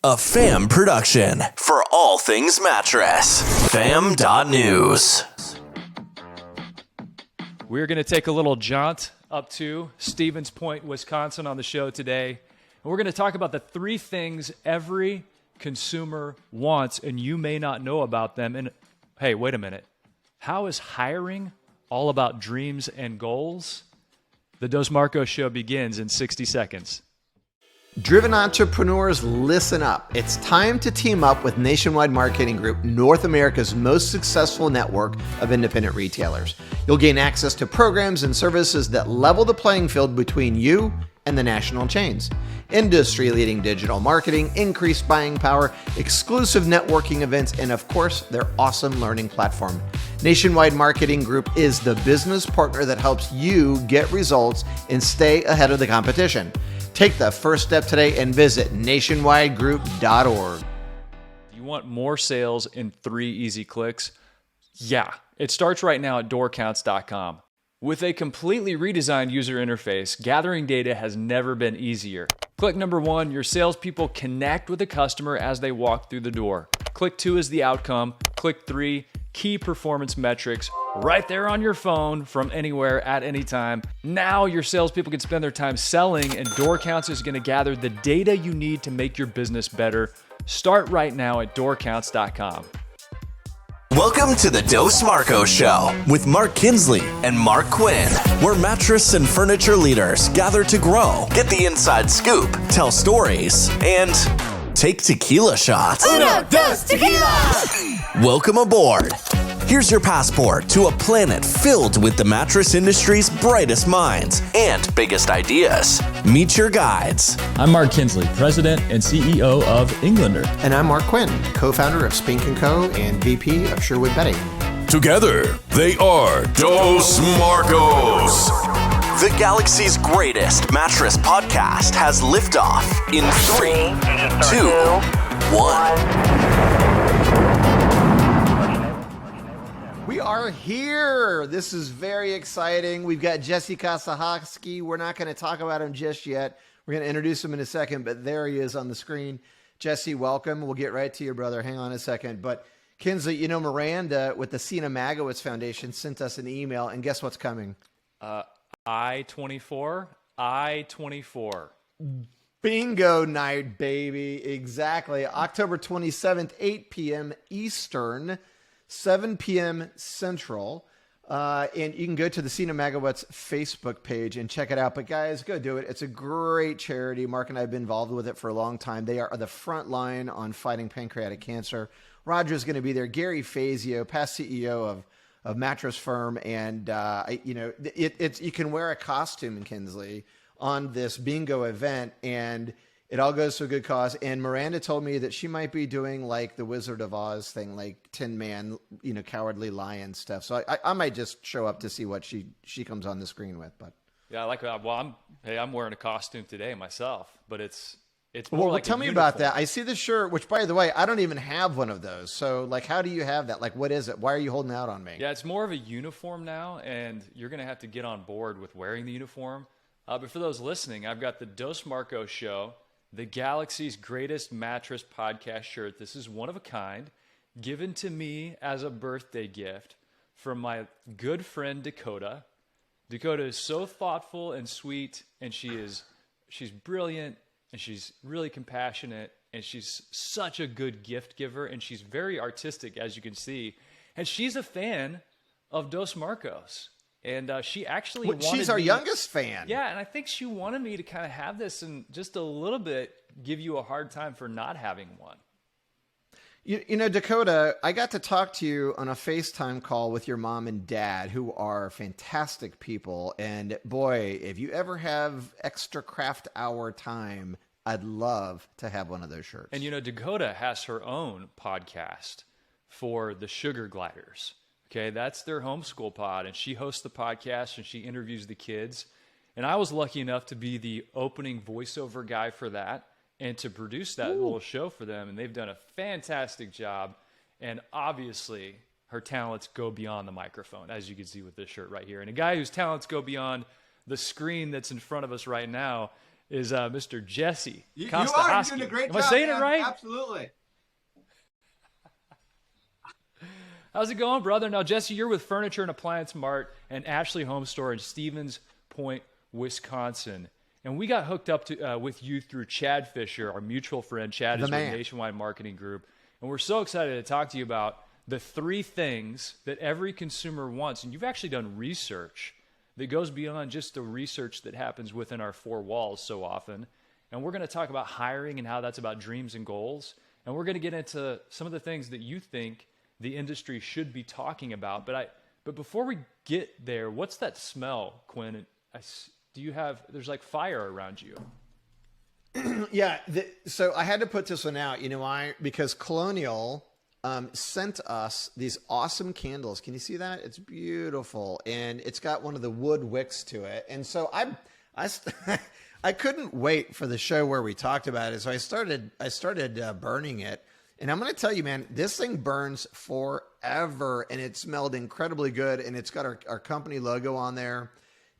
A FAM production for all things mattress. FAM.news. We're going to take a little jaunt up to Stevens Point, Wisconsin on the show today. And we're going to talk about the three things every consumer wants, and you may not know about them. And hey, wait a minute. How is hiring all about dreams and goals? The Dos Marcos show begins in 60 seconds. Driven entrepreneurs, listen up. It's time to team up with Nationwide Marketing Group, North America's most successful network of independent retailers. You'll gain access to programs and services that level the playing field between you and the national chains. Industry-leading digital marketing, increased buying power, exclusive networking events, and of course, their awesome learning platform. Nationwide Marketing Group is the business partner that helps you get results and stay ahead of the competition. Take the first step today and visit nationwidegroup.org. You want more sales in 3 easy clicks? Yeah, it starts right now at doorcounts.com. With a completely redesigned user interface, gathering data has never been easier. Click number 1, your salespeople connect with the customer as they walk through the door. Click 2 is the outcome. Click 3, key performance metrics, right there on your phone from anywhere at any time. Now your salespeople can spend their time selling, and DoorCounts is going to gather the data you need to make your business better. Start right now at doorcounts.com. Welcome to the Dos Marcos Show with Mark Kinsley and Mark Quinn, where mattress and furniture leaders gather to grow, get the inside scoop, tell stories, and take tequila shots. Uno, dos, tequila! Welcome aboard. Here's your passport to a planet filled with the mattress industry's brightest minds and biggest ideas. Meet your guides. I'm Mark Kinsley, President and CEO of Englander. And I'm Mark Quinn, co-founder of Spink & Co. and VP of Sherwood Bedding. Together, they are Dos Marcos. The galaxy's greatest mattress podcast has liftoff in 3, 2, 1. We are here. This is very exciting. We've got Jesse Kostuhoski. We're not going to talk about him just yet. We're going to introduce him in a second, but there he is on the screen. Jesse, welcome. We'll get right to you, brother. Hang on a second. But Kinsley, you know, Miranda with the Sina Magowitz Foundation sent us an email, and guess what's coming? I-24. Bingo night, baby. Exactly. October 27th, 8 p.m. Eastern, 7 p.m. Central. And you can go to the Sina Magowitz Facebook page and check it out. But guys, go do it. It's a great charity. Mark and I have been involved with it for a long time. They are the front line on fighting pancreatic cancer. Roger's going to be there. Gary Fazio, past CEO of Mattress Firm. And, you can wear a costume, Kinsley, on this bingo event, and it all goes to a good cause. And Miranda told me that she might be doing like the Wizard of Oz thing, like Tin Man, Cowardly Lion stuff. So I might just show up to see what she comes on the screen with. But yeah, I like that. Well, I'm wearing a costume today myself, but it's more like tell me about that. I see the shirt, which by the way, I don't even have one of those. So like, how do you have that? Like, what is it? Why are you holding out on me? Yeah, it's more of a uniform now, and you're going to have to get on board with wearing the uniform. But for those listening, I've got the Dos Marcos Show, the galaxy's greatest mattress podcast shirt. This is one of a kind, given to me as a birthday gift from my good friend Dakota. Dakota is so thoughtful and sweet, and she's brilliant, and she's really compassionate, and she's such a good gift giver, and she's very artistic, as you can see. And she's a fan of Dos Marcos. And she actually wanted she's our youngest fan. Yeah, and I think she wanted me to kind of have this and just a little bit give you a hard time for not having one. You know, Dakota, I got to talk to you on a FaceTime call with your mom and dad, who are fantastic people. And boy, if you ever have extra craft hour time, I'd love to have one of those shirts. And you know, Dakota has her own podcast for the Sugar Gliders. Okay, that's their homeschool pod, and she hosts the podcast, and she interviews the kids. And I was lucky enough to be the opening voiceover guy for that and to produce that little show for them, and they've done a fantastic job. And obviously, her talents go beyond the microphone, as you can see with this shirt right here. And a guy whose talents go beyond the screen that's in front of us right now is Mr. Jesse Kostuhoski. You are doing a great job. Am I saying man. it right? Absolutely. How's it going, brother? Now, Jesse, you're with Furniture and Appliance Mart and Ashley Home Store in Stevens Point, Wisconsin. And we got hooked up to, with you through Chad Fisher, our mutual friend. Chad is with Nationwide Marketing Group. And we're so excited to talk to you about the 3 things that every consumer wants. And you've actually done research that goes beyond just the research that happens within our 4 walls so often. And we're going to talk about hiring and how that's about dreams and goals. And we're going to get into some of the things that you think the industry should be talking about. But before we get there, what's that smell, Quinn? There's like fire around you. Yeah. So I had to put this one out, because Colonial sent us these awesome candles. Can you see that? It's beautiful. And it's got one of the wood wicks to it. And so I couldn't wait for the show where we talked about it. So I started burning it. And I'm going to tell you, man, this thing burns forever, and it smelled incredibly good, and it's got our company logo on there.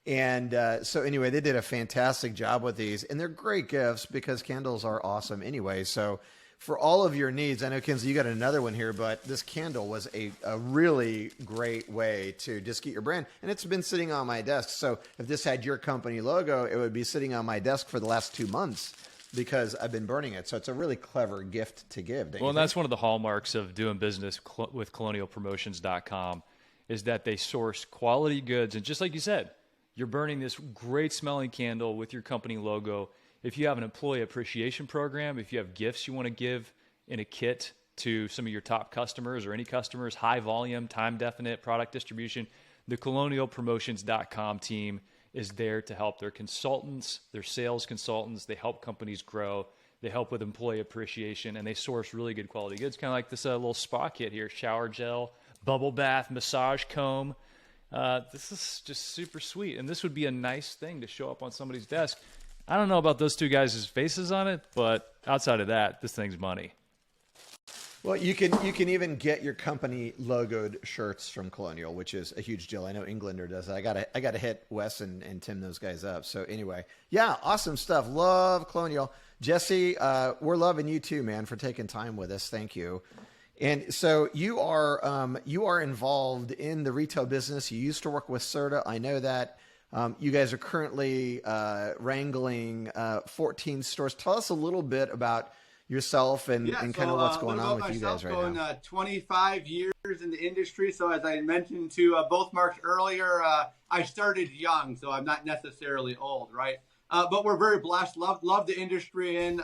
And so anyway, they did a fantastic job with these, and they're great gifts because candles are awesome anyway. So for all of your needs, I know, Kenzie, you got another one here, but this candle was a really great way to just get your brand. And it's been sitting on my desk. So if this had your company logo, it would be sitting on my desk for the last 2 months, because I've been burning it. So it's a really clever gift to give. Well, and that's one of the hallmarks of doing business with colonialpromotions.com is that they source quality goods. And just like you said, you're burning this great smelling candle with your company logo. If you have an employee appreciation program, if you have gifts you want to give in a kit to some of your top customers or any customers, high volume, time definite product distribution, the colonialpromotions.com team is there to help. Their consultants, their sales consultants, they help companies grow. They help with employee appreciation, and they source really good quality goods, kind of like this little spa kit here, shower gel, bubble bath, massage comb. This is just super sweet, and this would be a nice thing to show up on somebody's desk. I don't know about those 2 guys' faces on it, but outside of that, this thing's money. Well, you can even get your company logoed shirts from Colonial, which is a huge deal. I know Englander does that. I gotta hit Wes and Tim, those guys up. So anyway, yeah, awesome stuff. Love Colonial. Jesse, we're loving you too, man, for taking time with us. Thank you. And so you are involved in the retail business. You used to work with Serta. I know that. You guys are currently wrangling 14 stores. Tell us a little bit about yourself and kind of what's going on with you guys right now. 25 years in the industry. So as I mentioned to both Marks earlier, I started young, so I'm not necessarily old, right? But we're very blessed. Love the industry and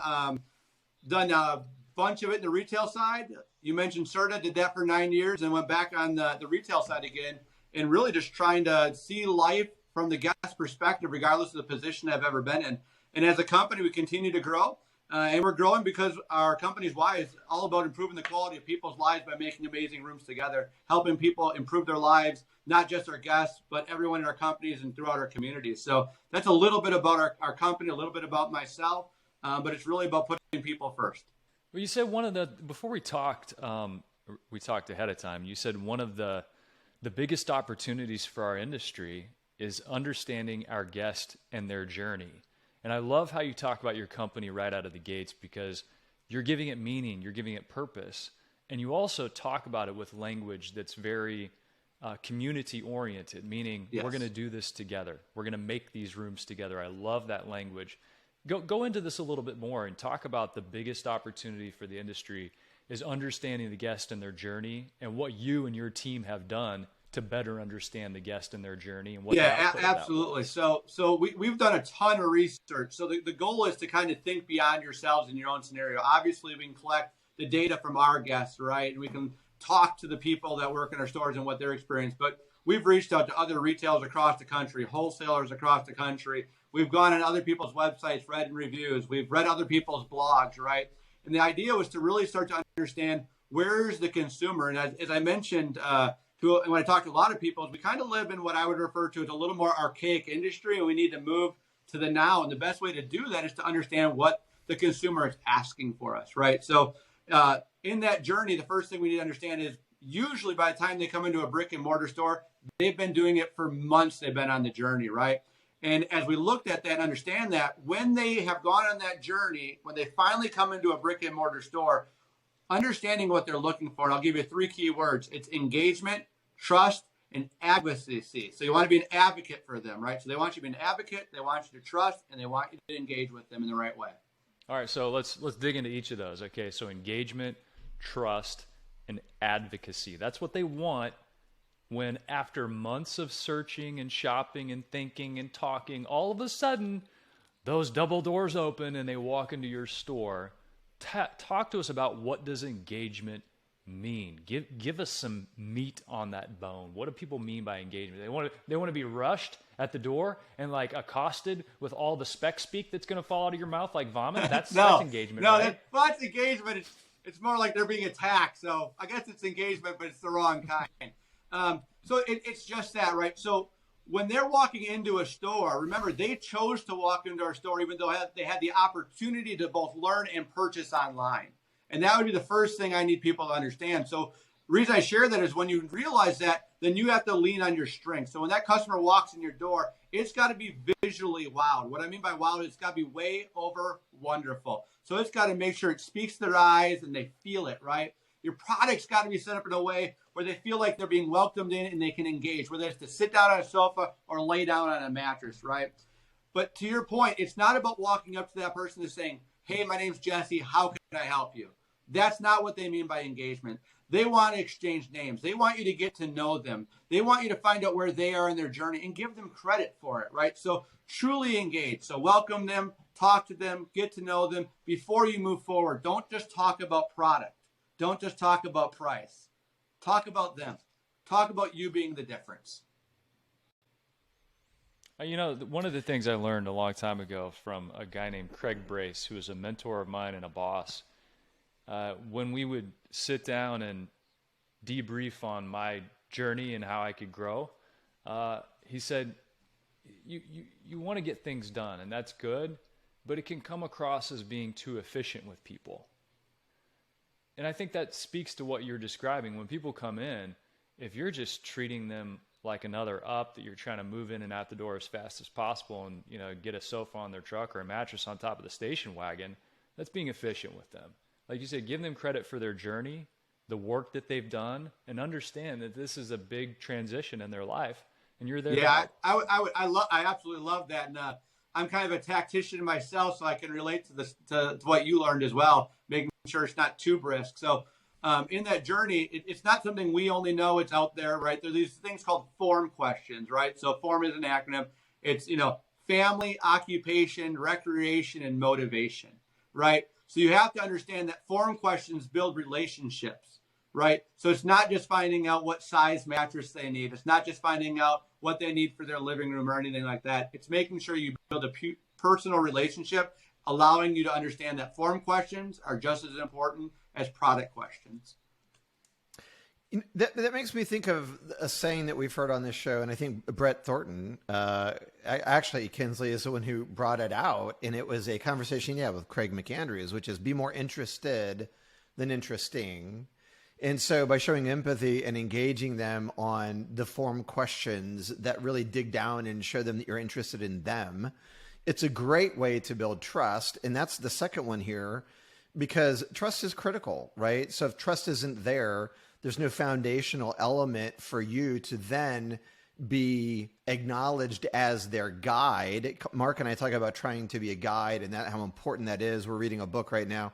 done a bunch of it in the retail side. You mentioned Serta, did that for 9 years and went back on the retail side again, and really just trying to see life from the guest perspective, regardless of the position I've ever been in. And as a company, we continue to grow. And we're growing because our company's why is all about improving the quality of people's lives by making amazing rooms together, helping people improve their lives, not just our guests, but everyone in our companies and throughout our communities. So that's a little bit about our company, a little bit about myself, but it's really about putting people first. Well, you said before we talked ahead of time, you said one of the biggest opportunities for our industry is understanding our guest and their journey. And I love how you talk about your company right out of the gates because you're giving it meaning, you're giving it purpose, and you also talk about it with language that's very community-oriented, meaning We're going to do this together. We're going to make these rooms together. I love that language. Go into this a little bit more and talk about the biggest opportunity for the industry is understanding the guest and their journey and what you and your team have done to better understand the guest and their journey and what absolutely. So we've done a ton of research. So the goal is to kind of think beyond yourselves in your own scenario. Obviously, we can collect the data from our guests, right? And we can talk to the people that work in our stores and what their experience. But we've reached out to other retailers across the country, wholesalers across the country. We've gone on other people's websites, read reviews. We've read other people's blogs, right? And the idea was to really start to understand where's the consumer. And as I mentioned, when I talk to a lot of people, we kind of live in what I would refer to as a little more archaic industry, and we need to move to the now. And the best way to do that is to understand what the consumer is asking for us, right? So in that journey, the first thing we need to understand is usually by the time they come into a brick and mortar store, they've been doing it for months. They've been on the journey, right? And as we looked at that and understand that, when they have gone on that journey, when they finally come into a brick and mortar store, understanding what they're looking for, and I'll give you 3 key words. It's engagement, trust, and advocacy. So you want to be an advocate for them, right? So they want you to be an advocate, they want you to trust, and they want you to engage with them in the right way. All right, so let's dig into each of those. Okay, so engagement, trust, and advocacy. That's what they want when, after months of searching and shopping and thinking and talking, all of a sudden those double doors open and they walk into your store. Talk to us about, what does engagement mean? Give us some meat on that bone. What do people mean by engagement? They want to be rushed at the door and like accosted with all the spec speak that's going to fall out of your mouth like vomit. That's engagement. No, right? That's engagement. It's more like they're being attacked. So I guess it's engagement, but it's the wrong kind. So it's just that, right? So when they're walking into a store, remember, they chose to walk into our store even though they had the opportunity to both learn and purchase online. And that would be the first thing I need people to understand. So the reason I share that is when you realize that, then you have to lean on your strengths. So when that customer walks in your door, it's got to be visually wowed. What I mean by wowed, it's got to be way over wonderful. So it's got to make sure it speaks to their eyes and they feel it, right? Your product's got to be set up in a way where they feel like they're being welcomed in and they can engage, whether it's to sit down on a sofa or lay down on a mattress, right? But to your point, it's not about walking up to that person and saying, hey, my name's Jesse, how can I help you? That's not what they mean by engagement. They want to exchange names. They want you to get to know them. They want you to find out where they are in their journey and give them credit for it, right? So truly engage. So welcome them, talk to them, get to know them before you move forward. Don't just talk about product. Don't just talk about price. Talk about them. Talk about you being the difference. You know, one of the things I learned a long time ago from a guy named Craig Brace, who was a mentor of mine and a boss, when we would sit down and debrief on my journey and how I could grow, he said, you want to get things done, and that's good, but it can come across as being too efficient with people. And I think that speaks to what you're describing. When people come in, if you're just treating them like another up that you're trying to move in and out the door as fast as possible and, you know, get a sofa on their truck or a mattress on top of the station wagon, that's being efficient with them. Like you said, give them credit for their journey, the work that they've done, and understand that this is a big transition in their life, and you're there. Yeah, I absolutely love that. And I'm kind of a tactician myself, so I can relate to this, to what you learned as well, making sure it's not too brisk. So in that journey, it's not something we only know, it's out there, right? There are these things called form questions, right? So form is an acronym. It's, you know, family, occupation, recreation, and motivation, right? So you have to understand that form questions build relationships, right? So it's not just finding out what size mattress they need. It's not just finding out what they need for their living room or anything like that. It's making sure you build a personal relationship, allowing you to understand that form questions are just as important as product questions. That makes me think of a saying that we've heard on this show, and I think Brett Thornton, actually Kinsley is the one who brought it out, and it was a conversation, with Craig McAndrews, which is be more interested than interesting. And so by showing empathy and engaging them on the form questions that really dig down and show them that you're interested in them, it's a great way to build trust. And that's the second one here, because trust is critical, right? So if trust isn't there, there's no foundational element for you to then be acknowledged as their guide. Mark and I talk about trying to be a guide and that how important that is. We're reading a book right now,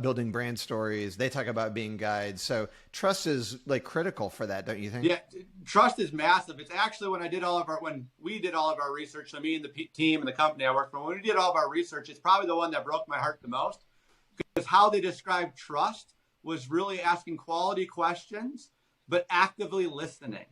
Building Brand Stories. They talk about being guides. So trust is like critical for that, don't you think? Yeah, trust is massive. It's actually when we did all of our research, so me and the team and the company I work for, when we did all of our research, it's probably the one that broke my heart the most, because how they described trust was really asking quality questions, but actively listening.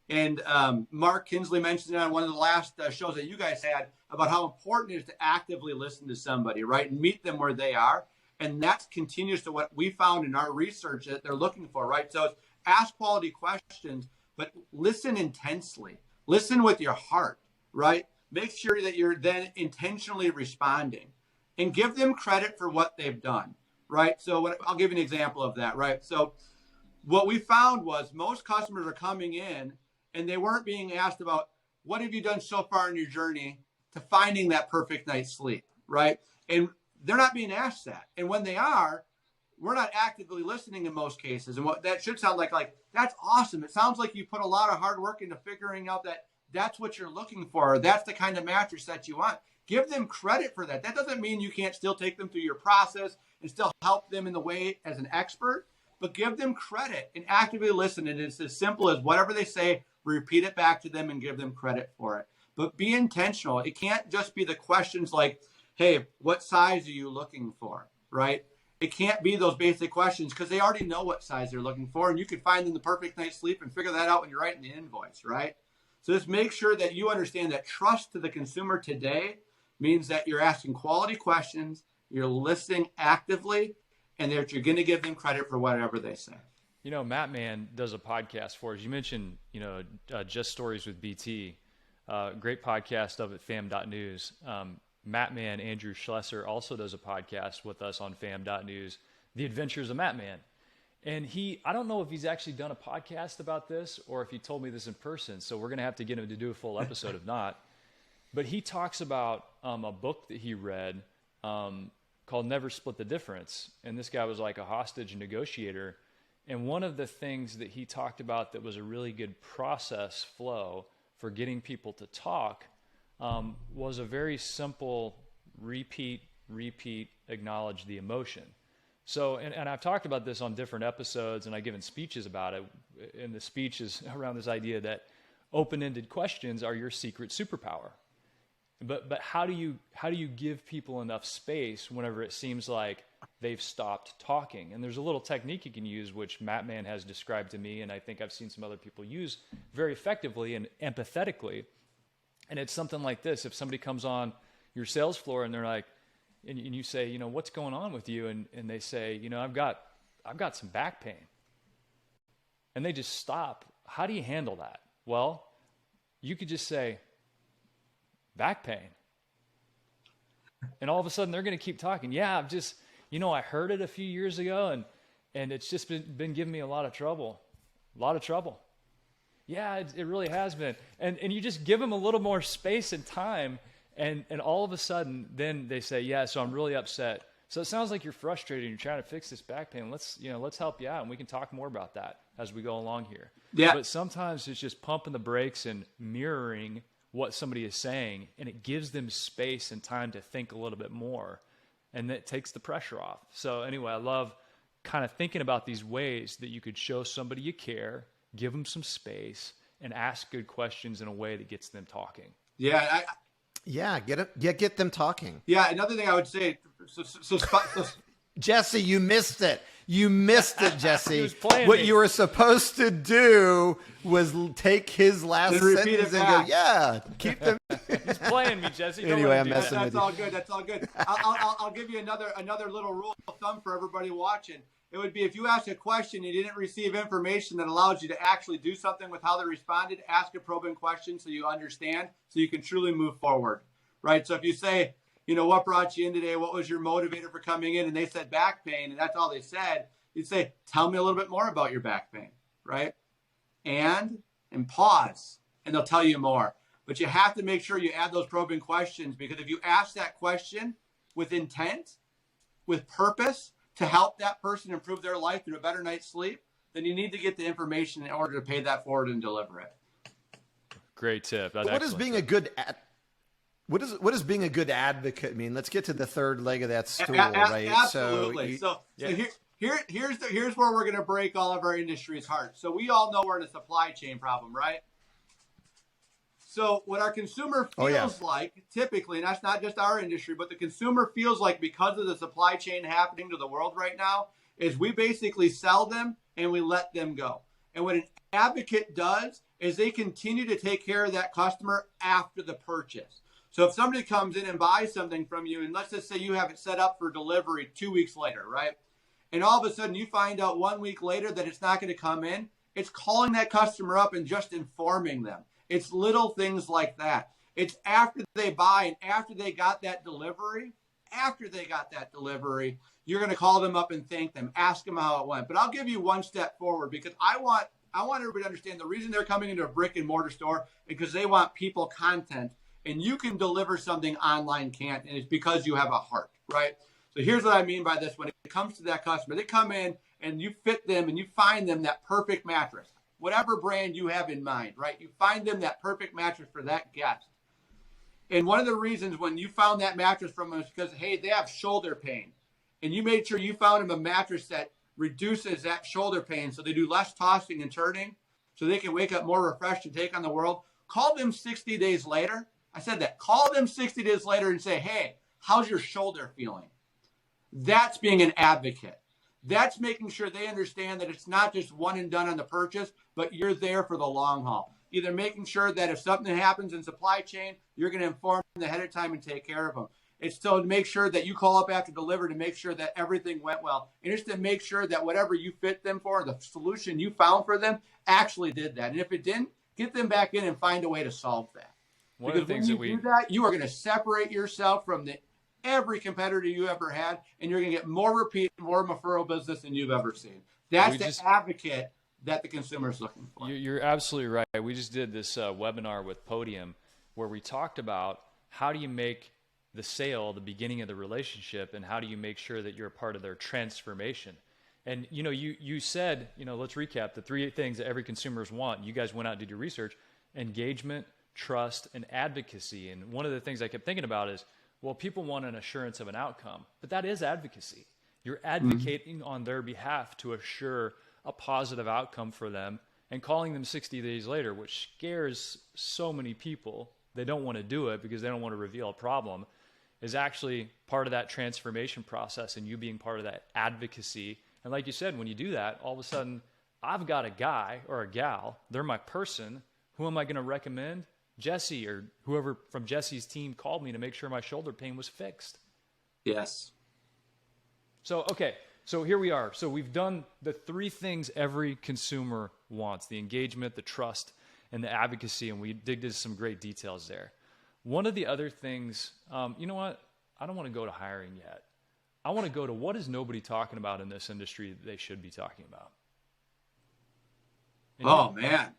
And Mark Kinsley mentioned it on one of the last shows that you guys had about how important it is to actively listen to somebody, right? And meet them where they are. And that continues to what we found in our research that they're looking for, right? So it's ask quality questions, but listen intensely. Listen with your heart, right? Make sure that you're then intentionally responding and give them credit for what they've done. Right. So I'll give you an example of that. Right. So what we found was most customers are coming in and they weren't being asked about, what have you done so far in your journey to finding that perfect night's sleep, right? And they're not being asked that. And when they are, we're not actively listening in most cases. And what that should sound like, that's awesome. It sounds like you put a lot of hard work into figuring out that that's what you're looking for, or that's the kind of mattress that you want. Give them credit for that. That doesn't mean you can't still take them through your process and still help them in the way as an expert, but give them credit and actively listen. And it's as simple as whatever they say, repeat it back to them and give them credit for it. But be intentional. It can't just be the questions like, hey, what size are you looking for, right? It can't be those basic questions because they already know what size they're looking for, and you can find them the perfect night's sleep and figure that out when you're writing the invoice, right? So just make sure that you understand that trust to the consumer today means that you're asking quality questions, you're listening actively, and that you're going to give them credit for whatever they say. You know, Matt Mann does a podcast for us. You mentioned, Just Stories with BT. Great podcast of at fam.news. Matt Mann, Andrew Schlesser, also does a podcast with us on fam.news, The Adventures of Matt Mann. And I don't know if he's actually done a podcast about this or if he told me this in person. So we're going to have to get him to do a full episode if not. But he talks about a book that he read called Never Split the Difference. And this guy was like a hostage negotiator. And one of the things that he talked about that was a really good process flow for getting people to talk was a very simple repeat, acknowledge the emotion. So, and I've talked about this on different episodes, and I've given speeches about it. And the speech is around this idea that open-ended questions are your secret superpower. But how do you give people enough space whenever it seems like they've stopped talking? And there's a little technique you can use, which Matt Mann has described to me, and I think I've seen some other people use very effectively and empathetically. And it's something like this: if somebody comes on your sales floor and they're like, and you say, what's going on with you? And they say, I've got some back pain. And they just stop. How do you handle that? Well, you could just say, back pain. And all of a sudden they're going to keep talking. Yeah, I've just, I heard it a few years ago and it's just been giving me a lot of trouble. Yeah, it really has been. And you just give them a little more space and time. And all of a sudden, then they say, yeah, so I'm really upset. So it sounds like you're frustrated and you're trying to fix this back pain. Let's help you out, and we can talk more about that as we go along here. Yeah. But sometimes it's just pumping the brakes and mirroring what somebody is saying, and it gives them space and time to think a little bit more, and that takes the pressure off. So anyway, I love kind of thinking about these ways that you could show somebody you care, give them some space, and ask good questions in a way that gets them talking. Yeah. Get them talking. Yeah. Another thing I would say, Jesse, you missed it. You missed it, Jesse. He was playing what me. you were supposed to do was take his last Then repeat sentence it and go, back. yeah, keep them. He's playing me, Jesse. Don't Anyway, let I'm him do messing that. with That's you. all good. That's all good. I'll give you another little rule of thumb for everybody watching. It would be if you ask a question, you didn't receive information that allows you to actually do something with how they responded, ask a probing question so you understand, so you can truly move forward, right? So if you say, what brought you in today? What was your motivator for coming in? And they said back pain, and that's all they said. You'd say, tell me a little bit more about your back pain, right? And pause, and they'll tell you more. But you have to make sure you add those probing questions, because if you ask that question with intent, with purpose, to help that person improve their life through a better night's sleep, then you need to get the information in order to pay that forward and deliver it. Great tip. That's What does excellent being tip. a good what does being a good advocate mean? Let's get to the third leg of that stool, right? Absolutely. So here's where we're going to break all of our industry's heart. So we all know we're in a supply chain problem, right? So what our consumer feels like, typically, and that's not just our industry, but the consumer feels like, because of the supply chain happening to the world right now, is we basically sell them and we let them go. And what an advocate does is they continue to take care of that customer after the purchase. So if somebody comes in and buys something from you, and let's just say you have it set up for delivery 2 weeks later, right? And all of a sudden you find out 1 week later that it's not going to come in, it's calling that customer up and just informing them. It's little things like that. It's after they buy and after they got that delivery, you're going to call them up and thank them, ask them how it went. But I'll give you one step forward, because I want I want everybody to understand the reason they're coming into a brick and mortar store is because they want people content, and you can deliver something online can't, and it's because you have a heart, right? So here's what I mean by this. When it comes to that customer, they come in and you fit them and you find them that perfect mattress, whatever brand you have in mind, right? You find them that perfect mattress for that guest. And one of the reasons when you found that mattress from them is because, hey, they have shoulder pain. And you made sure you found them a mattress that reduces that shoulder pain so they do less tossing and turning so they can wake up more refreshed and take on the world. Call them 60 days later. I said that. Call them 60 days later and say, hey, how's your shoulder feeling? That's being an advocate. That's making sure they understand that it's not just one and done on the purchase, but you're there for the long haul. Either making sure that if something happens in supply chain, you're going to inform them ahead of time and take care of them. It's to make sure that you call up after delivery to make sure that everything went well. And it's to make sure that whatever you fit them for, the solution you found for them actually did that. And if it didn't, get them back in and find a way to solve that. One of the things when you do that, you are going to separate yourself from every competitor you ever had, and you're going to get more repeat, more referral business than you've ever seen. That's the advocate that the consumer is looking for. You're absolutely right. We just did this webinar with Podium where we talked about how do you make the sale the beginning of the relationship, and how do you make sure that you're a part of their transformation. And you said, let's recap the three things that every consumers want. You guys went out and did your research: engagement, trust, and advocacy. And one of the things I kept thinking about is, well, people want an assurance of an outcome, but that is advocacy. You're advocating on their behalf to assure a positive outcome for them, and calling them 60 days later, which scares so many people. They don't want to do it because they don't want to reveal a problem, is actually part of that transformation process, and you being part of that advocacy. And like you said, when you do that, all of a sudden, I've got a guy or a gal, they're my person. Who am I going to recommend? Jesse, or whoever from Jesse's team called me to make sure my shoulder pain was fixed. Yes. So, okay. So here we are. So we've done the three things every consumer wants: the engagement, the trust, and the advocacy. And we digged into some great details there. One of the other things, you know what? I don't want to go to hiring yet. I want to go to what is nobody talking about in this industry that they should be talking about. And man.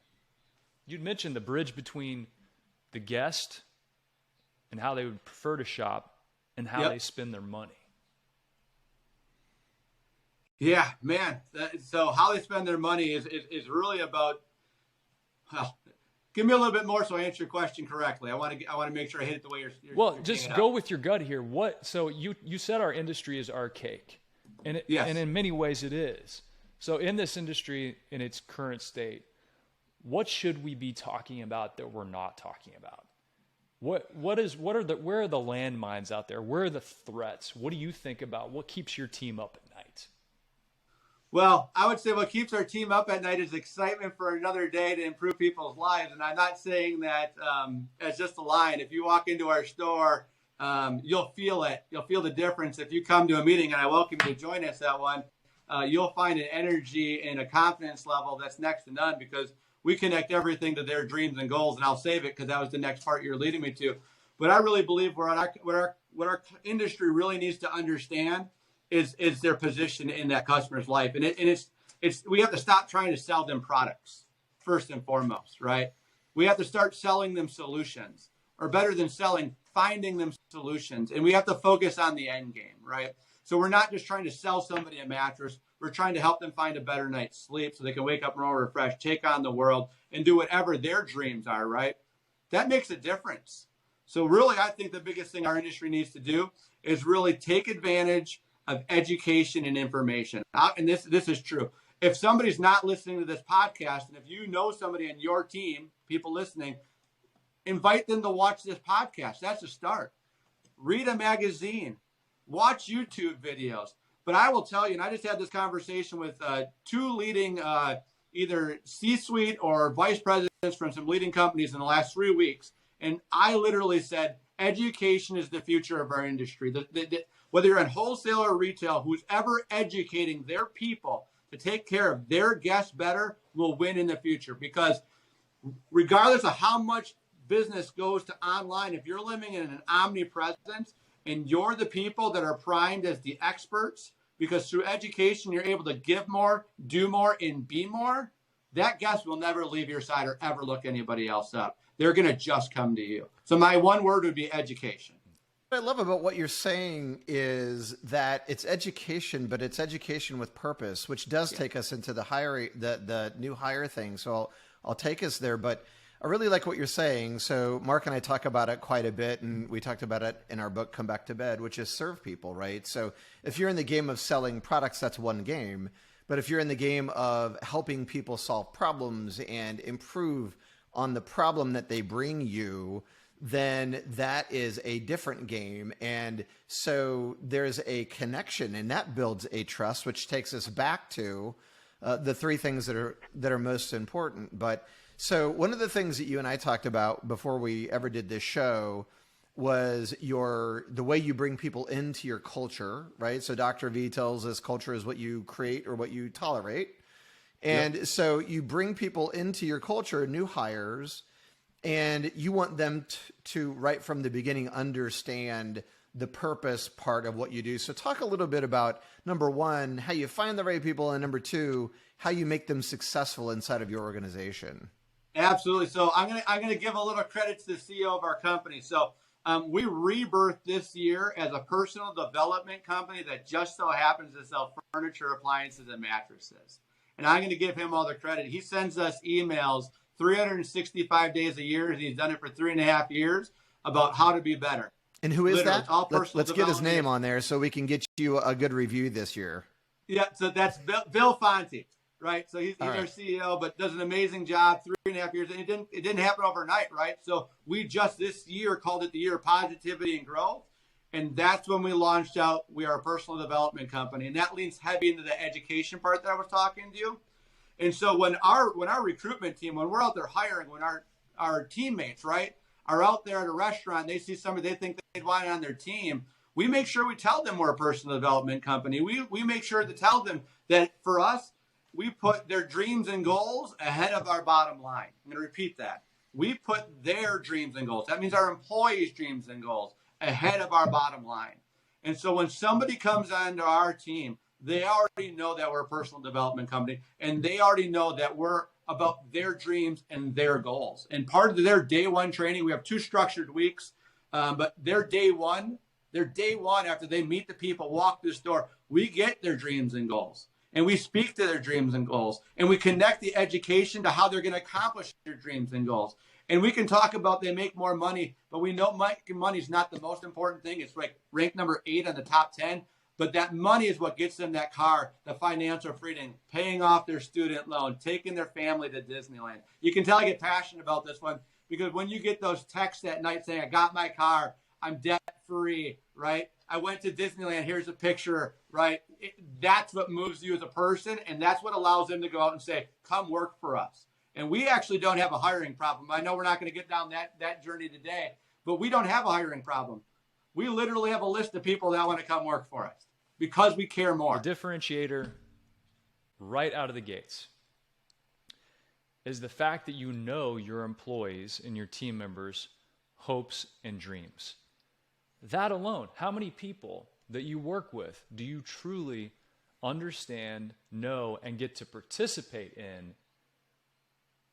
You'd mentioned the bridge between the guest and how they would prefer to shop and how they spend their money. Yeah, man. So how they spend their money is really about, well, give me a little bit more so I answer your question correctly. I want to make sure I hit it the way you're just go with your gut here. So you said our industry is archaic, and and in many ways it is. So in this industry in its current state, what should we be talking about that we're not talking about? Where are the landmines out there? Where are the threats? What do you think about? What keeps your team up at night? Well, I would say what keeps our team up at night is excitement for another day to improve people's lives. And I'm not saying that as just a line. If you walk into our store, you'll feel it. You'll feel the difference. If you come to a meeting, and I welcome you to join us at one, you'll find an energy and a confidence level that's next to none, because we connect everything to their dreams and goals. And I'll save it because that was the next part you're leading me to. But I really believe what our industry really needs to understand is their position in that customer's life. And it's we have to stop trying to sell them products first and foremost, right? We have to start selling them solutions, or better than selling, finding them solutions. And we have to focus on the end game, right? So we're not just trying to sell somebody a mattress. We're trying to help them find a better night's sleep so they can wake up more refreshed, take on the world, and do whatever their dreams are, right? That makes a difference. So really, I think the biggest thing our industry needs to do is really take advantage of education and information. And this is true. If somebody's not listening to this podcast, and if you know somebody on your team, people listening, invite them to watch this podcast. That's a start. Read a magazine. Watch YouTube videos. But I will tell you, and I just had this conversation with two leading either C-suite or vice presidents from some leading companies in the last 3 weeks. And I literally said, education is the future of our industry. Whether you're in wholesale or retail, who's ever educating their people to take care of their guests better will win in the future. Because regardless of how much business goes to online, if you're living in an omnipresence and you're the people that are primed as the experts, because through education, you're able to give more, do more, and be more, that guest will never leave your side or ever look anybody else up. They're going to just come to you. So my one word would be education. What I love about what you're saying is that it's education, but it's education with purpose, which does take us into the new hire thing. So I'll take us there, but I really like what you're saying. So Mark and I talk about it quite a bit, and we talked about it in our book, Come Back to Bed, which is serve people, right? So if you're in the game of selling products, that's one game. But if you're in the game of helping people solve problems and improve on the problem that they bring you, then that is a different game. And so there's a connection, and that builds a trust, which takes us back to the three things that are most important. But so one of the things that you and I talked about before we ever did this show was the way you bring people into your culture, right? So Dr. V tells us culture is what you create or what you tolerate. And so you bring people into your culture, new hires, and you want them to right from the beginning understand the purpose part of what you do. So talk a little bit about, number one, how you find the right people, and number two, how you make them successful inside of your organization. Absolutely. So I'm gonna give a little credit to the CEO of our company. So we rebirthed this year as a personal development company that just so happens to sell furniture, appliances, and mattresses. And I'm going to give him all the credit. He sends us emails 365 days a year. He's done it for 3.5 years about how to be better. And who is Literally, that? Let's get his name on there so we can get you a good review this year. Yeah, so that's Bill Fonte, right? So he's our CEO, but does an amazing job. 3.5 years, and it didn't happen overnight, right? So we just this year called it the year of positivity and growth, and that's when we launched out. We are a personal development company, and that leans heavy into the education part that I was talking to you. And so when our recruitment team, when we're out there hiring, when our teammates, right, are out there at a restaurant, they see somebody they think they'd want on their team, we make sure we tell them we're a personal development company. We make sure to tell them that for us, we put their dreams and goals ahead of our bottom line. I'm going to repeat that. We put their dreams and goals. That means our employees' dreams and goals ahead of our bottom line. And so when somebody comes onto our team, they already know that we're a personal development company, and they already know that we're about their dreams and their goals. And part of their day one training, we have 2 structured weeks, but their day one after they meet the people, walk this door, we get their dreams and goals. And we speak to their dreams and goals. And we connect the education to how they're going to accomplish their dreams and goals. And we can talk about they make more money, but we know money is not the most important thing. It's like ranked number 8 on the top 10. But that money is what gets them that car, the financial freedom, paying off their student loan, taking their family to Disneyland. You can tell I get passionate about this one because when you get those texts at night saying, I got my car, I'm debt free, right? I went to Disneyland, here's a picture, right? That's what moves you as a person, and that's what allows them to go out and say, come work for us. And we actually don't have a hiring problem. I know we're not going to get down that journey today, but we don't have a hiring problem. We literally have a list of people that want to come work for us because we care more. The differentiator right out of the gates is the fact that you know your employees and your team members' hopes and dreams. That alone, how many people that you work with do you truly understand, know, and get to participate in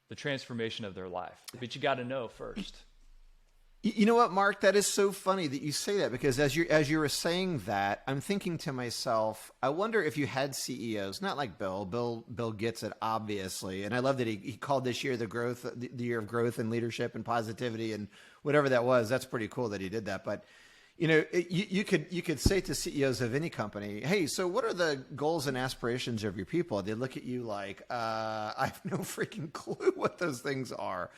the transformation of their life? But you got to know first. You know what, Mark? That is so funny that you say that, because as you were saying that, I'm thinking to myself, I wonder if you had CEOs, not like Bill. Bill gets it, obviously, and I love that he called this year the year of growth and leadership and positivity and whatever that was. That's pretty cool that he did that. But you know, you could say to CEOs of any company, hey, so what are the goals and aspirations of your people? They look at you like, I have no freaking clue what those things are.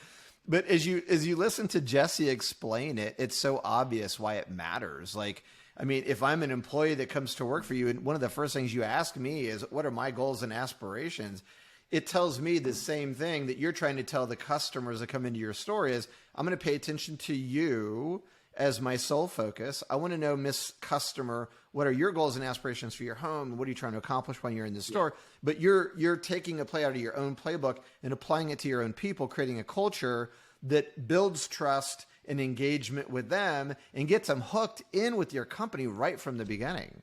But as you listen to Jesse explain it, it's so obvious why it matters. Like, I mean, if I'm an employee that comes to work for you, and one of the first things you ask me is, what are my goals and aspirations? It tells me the same thing that you're trying to tell the customers that come into your store is, I'm going to pay attention to you as my sole focus. I want to know, Miss Customer, what are your goals and aspirations for your home? What are you trying to accomplish when you're in the store? But you're taking a play out of your own playbook and applying it to your own people, creating a culture that builds trust and engagement with them and gets them hooked in with your company right from the beginning.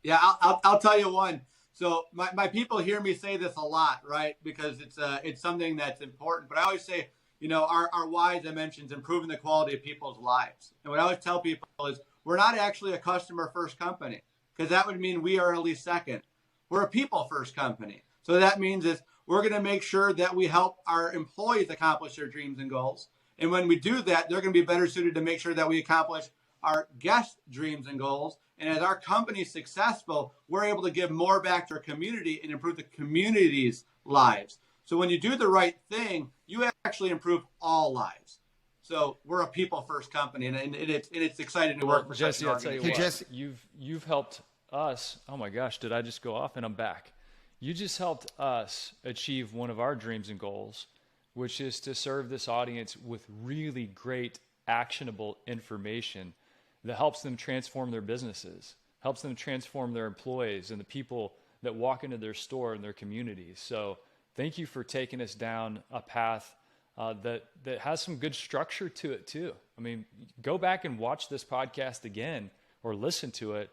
Yeah, I'll tell you one. So my people hear me say this a lot, right? Because it's something that's important. But I always say, our why, as I mentioned, is improving the quality of people's lives. And what I always tell people is we're not actually a customer first company, because that would mean we are at least second. We're a people first company. So that means is we're going to make sure that we help our employees accomplish their dreams and goals. And when we do that, they're going to be better suited to make sure that we accomplish our guests' dreams and goals. And as our company is successful, we're able to give more back to our community and improve the community's lives. So when you do the right thing, you actually improve all lives. So we're a people-first company, and it's exciting to work for Jesse, I'll tell you what, Jesse. you've helped us. Oh my gosh, did I just go off? And I'm back. You just helped us achieve one of our dreams and goals, which is to serve this audience with really great, actionable information that helps them transform their businesses, helps them transform their employees and the people that walk into their store and their communities. So thank you for taking us down a path that has some good structure to it too. I mean, go back and watch this podcast again or listen to it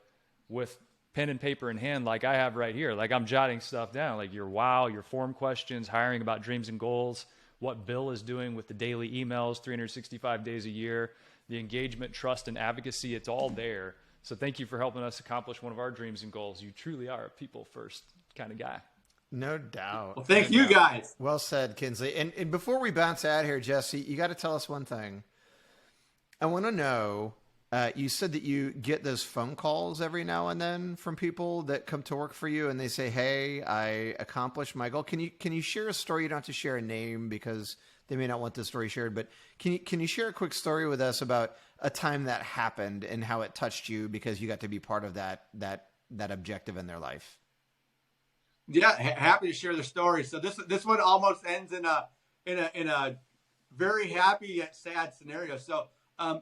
with pen and paper in hand like I have right here. Like I'm jotting stuff down, like your form questions, hiring about dreams and goals, what Bill is doing with the daily emails, 365 days a year, the engagement, trust, and advocacy. It's all there. So thank you for helping us accomplish one of our dreams and goals. You truly are a people first kind of guy. No doubt. Well, thank you guys. Well said, Kinsley. And before we bounce out here, Jesse, you got to tell us one thing. I want to know, you said that you get those phone calls every now and then from people that come to work for you and they say, hey, I accomplished my goal. Can you share a story? You don't have to share a name because they may not want the story shared, but can you share a quick story with us about a time that happened and how it touched you because you got to be part of that objective in their life? Yeah, happy to share the story. So this one almost ends in a very happy yet sad scenario. So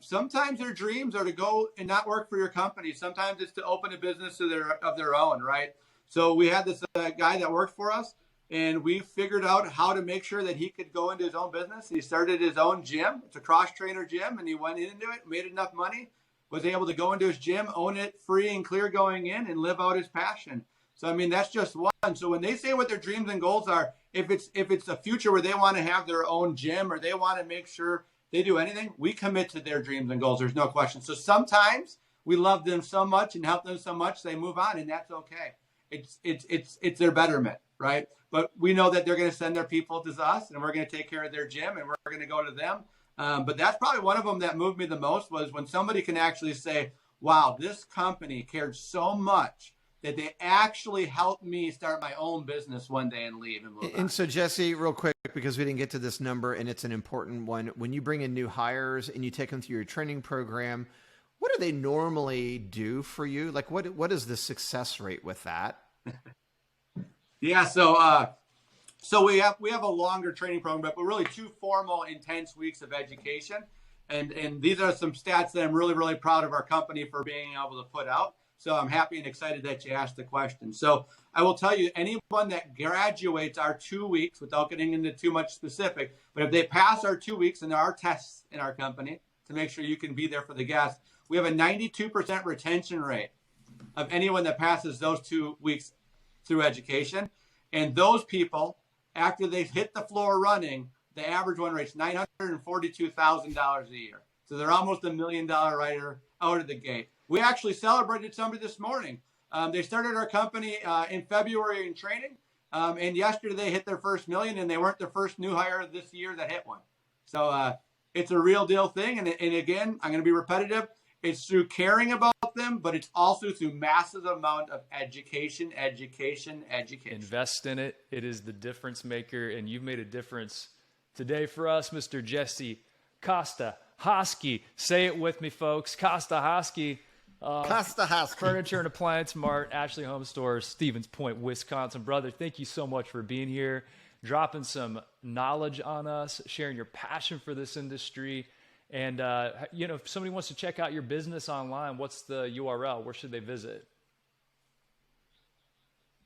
sometimes their dreams are to go and not work for your company. Sometimes it's to open a business of their own, right? So we had this guy that worked for us, and we figured out how to make sure that he could go into his own business. He started his own gym. It's a cross-trainer gym, and he went into it, made enough money, was able to go into his gym, own it free and clear going in, and live out his passion. So, I mean, that's just one. So when they say what their dreams and goals are, if it's a future where they want to have their own gym or they want to make sure they do anything, we commit to their dreams and goals. There's no question. So sometimes we love them so much and help them so much, they move on, and that's okay. It's their betterment, right? But we know that they're going to send their people to us, and we're going to take care of their gym, and we're going to go to them. But that's probably one of them that moved me the most, was when somebody can actually say, wow, this company cared so much that they actually helped me start my own business one day and leave and move on. And so, Jesse, real quick, because we didn't get to this number and it's an important one, when you bring in new hires and you take them through your training program, what do they normally do for you? Like, what is the success rate with that? Yeah, so we have a longer training program, but really 2 formal, intense weeks of education. And these are some stats that I'm really, really proud of our company for being able to put out. So I'm happy and excited that you asked the question. So I will tell you, anyone that graduates our 2 weeks, without getting into too much specific, but if they pass our 2 weeks, and there are tests in our company to make sure you can be there for the guests, we have a 92% retention rate of anyone that passes those 2 weeks through education. And those people, after they hit the floor running, the average one rates $942,000 a year. So they're almost $1 million writer out of the gate. We actually celebrated somebody this morning. They started our company in February in training, and yesterday they hit their first million, and they weren't the first new hire this year that hit one. So it's a real deal thing. And again, I'm going to be repetitive. It's through caring about them, but it's also through massive amount of education. Invest in it. It is the difference maker, and you've made a difference today for us, Mr. Jesse Kostuhoski. Say it with me, folks. Kostuhoski. Kostuhoski. Furniture and Appliance Mart, Ashley Home Stores, Stevens Point, Wisconsin. Brother, thank you so much for being here, dropping some knowledge on us, sharing your passion for this industry. And, if somebody wants to check out your business online, what's the URL? Where should they visit?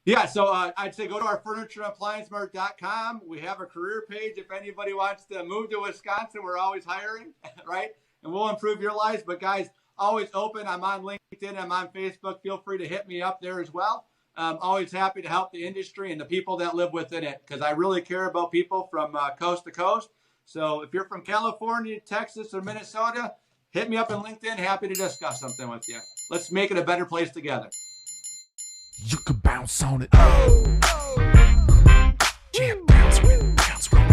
Yeah, so I'd say go to our furnitureandappliancemart.com. We have a career page. If anybody wants to move to Wisconsin, we're always hiring, right? And we'll improve your lives. But guys, always open. I'm on LinkedIn. I'm on Facebook. Feel free to hit me up there as well. I'm always happy to help the industry and the people that live within it, because I really care about people from coast to coast. So if you're from California, Texas, or Minnesota, hit me up on LinkedIn. Happy to discuss something with you. Let's make it a better place together. You can bounce on it. Yeah, bounce with it, bounce with it.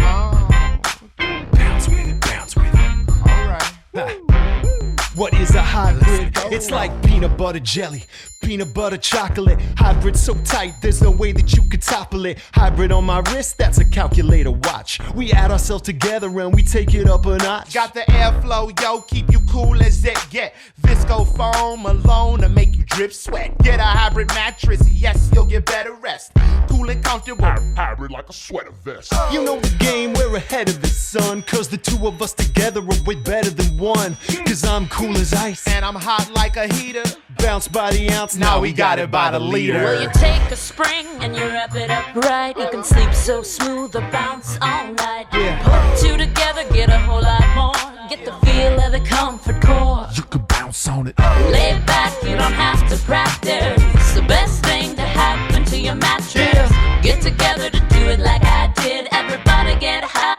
Bounce with it, bounce with it. All right. What is a hybrid? It's like peanut butter jelly, peanut butter chocolate. Hybrid so tight, there's no way that you could topple it. Hybrid on my wrist, that's a calculator watch. We add ourselves together and we take it up a notch. Got the airflow, yo, keep you cool as it get. Visco foam alone to make you drip sweat. Get a hybrid mattress, yes, you'll get better rest. Cool and comfortable. Hybrid like a sweater vest. You know the game, we're ahead of the sun. Cause the two of us together are way better than one. Cause I'm cool as ice And I'm hot like a heater. bounce by the ounce, now we got it by the liter. Well, you take a spring and you wrap it up right. You can sleep so smooth or bounce all night. Put two together, get a whole lot more. Get the feel of the comfort core. You can bounce on it. Lay back, you don't have to practice. It's the best thing to happen to your mattress. Get together to do it like I did. Everybody get hybrid.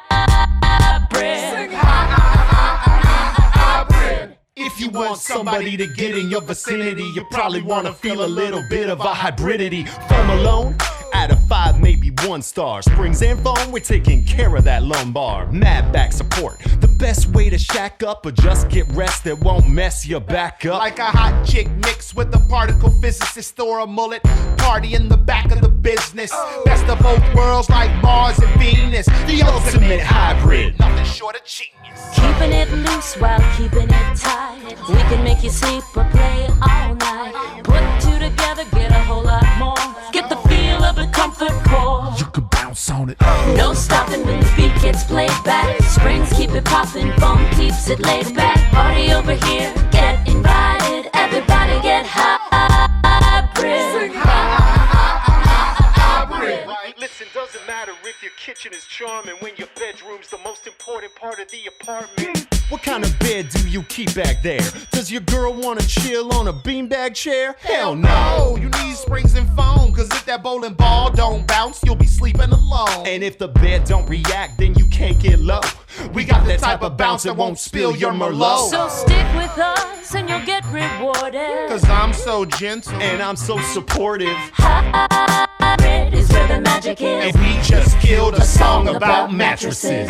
If you want somebody to get in your vicinity, you probably want to feel a little bit of a hybridity. Foam alone, out of 5, maybe 1 star. Springs and foam, we're taking care of that lumbar. Mad back support, the best way to shack up or just get rest that won't mess your back up. Like a hot chick mixed with a particle physicist or a mullet. Party in the back of the business. Best of both worlds like Mars and Venus. The ultimate hybrid. Nothing short of genius. Keeping it loose while keeping it tight. We can make you sleep or play all night. Put two together, get a whole lot more. Get the feel of a comfort core. You can bounce on it. No stopping when the beat gets played back. Springs keep it popping, foam keeps it laid back. Party over here, get invited. Everybody get hybrid. Listen, doesn't matter if your kitchen is charming when your bedroom's the most important part of the apartment. What kind of bed do you keep back there? Does your girl wanna chill on a beanbag chair? Hell no! You need springs and foam, cause if that bowling ball don't bounce, you'll be sleeping alone. And if the bed don't react, then you can't get low. We got that type of bounce that won't spill your Merlot. So stick with us and you'll get rewarded. Cause I'm so gentle And I'm so supportive. Hybrid is where the magic is. and we just killed a song about mattresses.